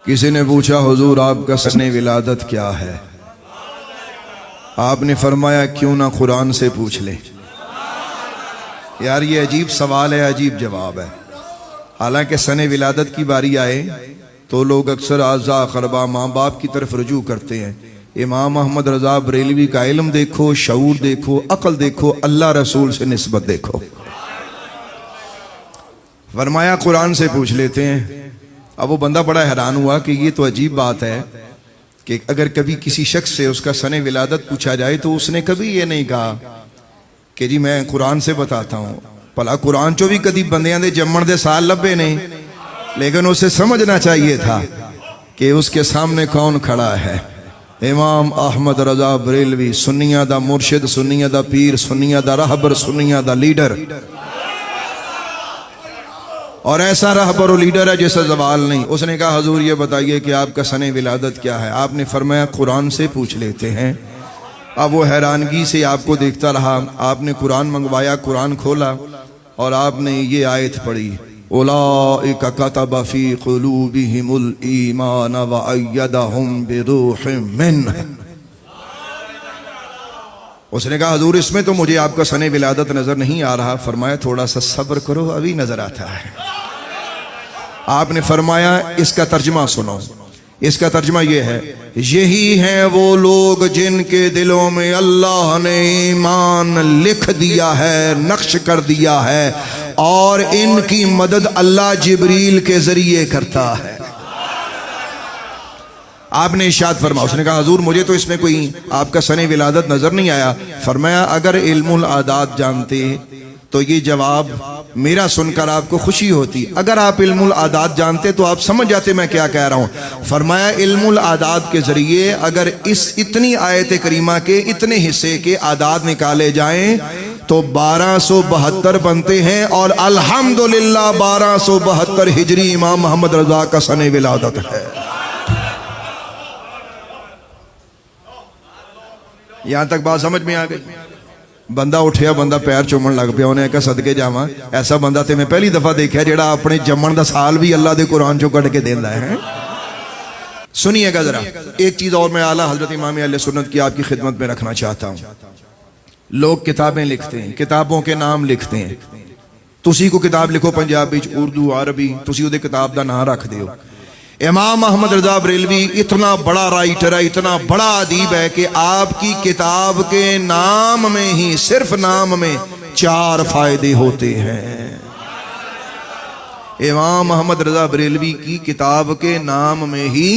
کسی نے پوچھا حضور آپ کا سن ولادت کیا ہے؟ آپ نے فرمایا کیوں نہ قرآن سے پوچھ لے۔ یار یہ عجیب سوال ہے، عجیب جواب ہے۔ حالانکہ سن ولادت کی باری آئے تو لوگ اکثر اعزاء اقربا ماں باپ کی طرف رجوع کرتے ہیں۔ امام احمد رضا بریلوی کا علم دیکھو، شعور دیکھو، عقل دیکھو، اللہ رسول سے نسبت دیکھو۔ فرمایا قرآن سے پوچھ لیتے ہیں۔ اب وہ بندہ بڑا حیران ہوا کہ یہ تو عجیب بات ہے کہ اگر کبھی کسی شخص سے اس کا سن ولادت پوچھا جائے تو اس نے کبھی یہ نہیں کہا کہ جی میں قرآن سے بتاتا ہوں۔ بھلا قرآن چو بھی کدی بندیاں دے جمن دے سال لبے نہیں، لیکن اسے سمجھنا چاہیے تھا کہ اس کے سامنے کون کھڑا ہے۔ امام احمد رضا بریلوی، سنیہ دا مرشد، سنیہ دا پیر، سنیہ دا رہبر، سنیہ دا لیڈر، اور ایسا رہبر و لیڈر ہے جیسا زوال نہیں۔ اس نے کہا حضور یہ بتائیے کہ آپ کا سن ولادت کیا ہے؟ آپ نے فرمایا قرآن سے پوچھ لیتے ہیں۔ اب وہ حیرانگی سے آپ کو دیکھتا رہا۔ آپ نے قرآن منگوایا، قرآن کھولا اور آپ نے یہ آیت پڑھی، اولئک کتب فی قلوبہم الایمان وایدہم بروح منہ۔ اس نے کہا حضور اس میں تو مجھے آپ کا سن ولادت نظر نہیں آ رہا۔ فرمایا تھوڑا سا صبر کرو، ابھی نظر آتا ہے۔ آپ نے فرمایا اس کا ترجمہ سنو۔ اس کا ترجمہ یہ ہے، یہی ہیں وہ لوگ جن کے دلوں میں اللہ نے ایمان لکھ دیا ہے، نقش کر دیا ہے، اور ان کی مدد اللہ جبریل کے ذریعے کرتا ہے۔ آپ نے ارشاد فرمایا، اس نے کہا حضور مجھے تو اس میں کوئی آپ کا سن ولادت نظر نہیں آیا۔ فرمایا اگر علم العادات جانتے تو یہ جواب میرا سن کر آپ کو خوشی ہوتی، اگر آپ علم العادات جانتے تو آپ سمجھ جاتے میں کیا کہہ رہا ہوں۔ فرمایا علم العادات کے ذریعے اگر اس اتنی آیت کریمہ کے اتنے حصے کے اعداد نکالے جائیں تو 1272 بنتے ہیں، اور الحمدللہ 1272 ہجری امام محمد رضا کا سن ولادت ہے۔ یہاں تک بات سمجھ میں آ گئی؟ بندہ اٹھیا، بندہ پیر چومن لگ پیا، انہیں کہا صدقے جاواں ایسا بندہ تے میں پہلی دفعہ دیکھا جیڑا اپنے جمن دا سال بھی اللہ دے قرآن چو کٹ کے دیندا ہے۔ سنیے گا ذرا، ایک چیز اور میں اعلیٰ حضرت امام اہل سنت کی آپ کی خدمت میں رکھنا چاہتا ہوں۔ لوگ کتابیں لکھتے ہیں، کتابوں کے نام لکھتے ہیں۔ تسی کو کتاب لکھو پنجابی، اردو، عربی، تسی وہ دے کتاب دا نام رکھ دیو۔ امام احمد رضا بریلوی اتنا بڑا رائٹر ہے، اتنا بڑا ادیب ہے کہ آپ کی کتاب کے نام میں ہی، صرف نام میں 4 فائدے ہوتے ہیں۔ امام احمد رضا بریلوی کی کتاب کے نام میں ہی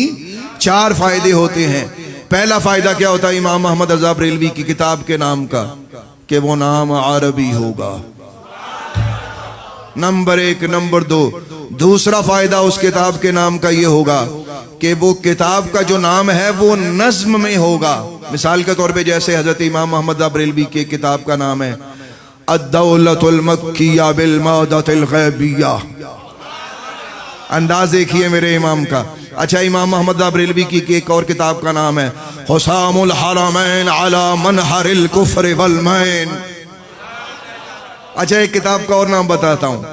4 فائدے ہوتے ہیں۔ پہلا فائدہ کیا ہوتا ہے امام احمد رضا بریلوی کی کتاب کے نام کا؟ کہ وہ نام عربی ہوگا، نمبر 1۔ نمبر 2، دوسرا فائدہ اس کتاب کے نام کا یہ ہوگا کہ وہ کتاب کا جو نام ہے وہ نظم میں ہوگا۔ مثال کے طور پہ جیسے حضرت امام محمد بریلوی کی کتاب کا نام ہے الدولۃ المکیہ بالمادۃ الغیبیہ۔ انداز دیکھیے میرے امام کا۔ اچھا امام محمد بریلوی کی ایک اور کتاب کا نام ہے حسام الحرمین علی منحر الکفر والمین۔ اچھا ایک کتاب کا اور نام بتاتا ہوں،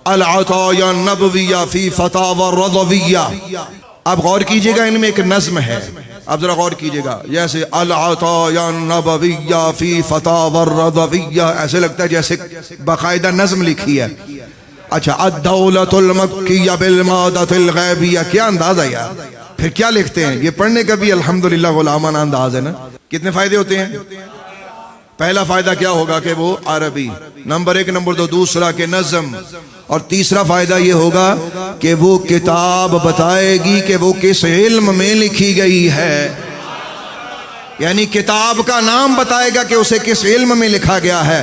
العطایا النبویہ فی فتاوی الرضویہ۔ اب غور کیجئے گا، ان میں ایک نظم ہے، اب ذرا غور کیجئے گا۔ جیسے العطایا النبویہ فی فتاوی الرضویہ، ایسے لگتا ہے جیسے باقاعدہ نظم لکھی ہے۔ اچھا الدولۃ المکیہ بالمادۃ الغیبیہ، کیا انداز ہے یار، پھر کیا لکھتے ہیں؟ یہ پڑھنے کا بھی الحمدللہ غلامانہ انداز ہے نا۔ کتنے فائدے ہوتے ہیں؟ پہلا فائدہ کیا ہوگا کہ وہ عربی، نمبر 1۔ نمبر 2، دوسرا کہ نظم، اور تیسرا فائدہ یہ ہوگا کہ وہ کتاب بتائے گی کہ وہ کس علم میں لکھی گئی ہے، یعنی کتاب کا نام بتائے گا کہ اسے کس علم میں لکھا گیا ہے۔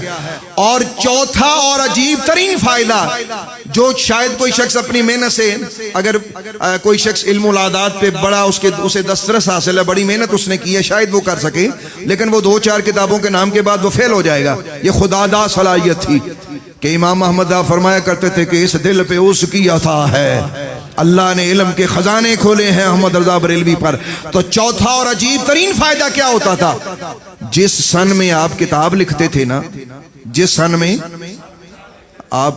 اور چوتھا اور عجیب ترین فائدہ جو شاید کوئی شخص اپنی محنت سے، اگر کوئی شخص علم العادات پہ بڑا اسے دسترس حاصل ہے، بڑی محنت اس نے کی ہے، شاید وہ کر سکے، لیکن وہ 2-4 کتابوں کے نام کے بعد وہ فیل ہو جائے گا۔ یہ خدا دا صلاحیت تھی کہ امام احمد فرمایا کرتے تھے کہ اس دل پہ اس کی عطا ہے، اللہ نے علم کے خزانے کھولے ہیں احمد رضا بریلوی پر۔ تو چوتھا اور عجیب ترین فائدہ کیا ہوتا تھا؟ جس سن میں آپ کتاب لکھتے تھے نا، جس سن میں آپ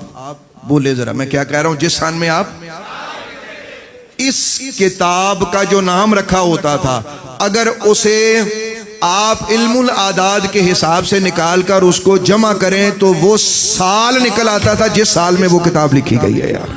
بولے ذرا میں کیا کہہ رہا ہوں، جس سن میں آپ اس کتاب کا جو نام رکھا ہوتا تھا اگر اسے آپ علم العداد کے حساب سے نکال کر اس کو جمع کریں تو وہ سال نکل آتا تھا جس سال میں وہ کتاب لکھی گئی ہے یار.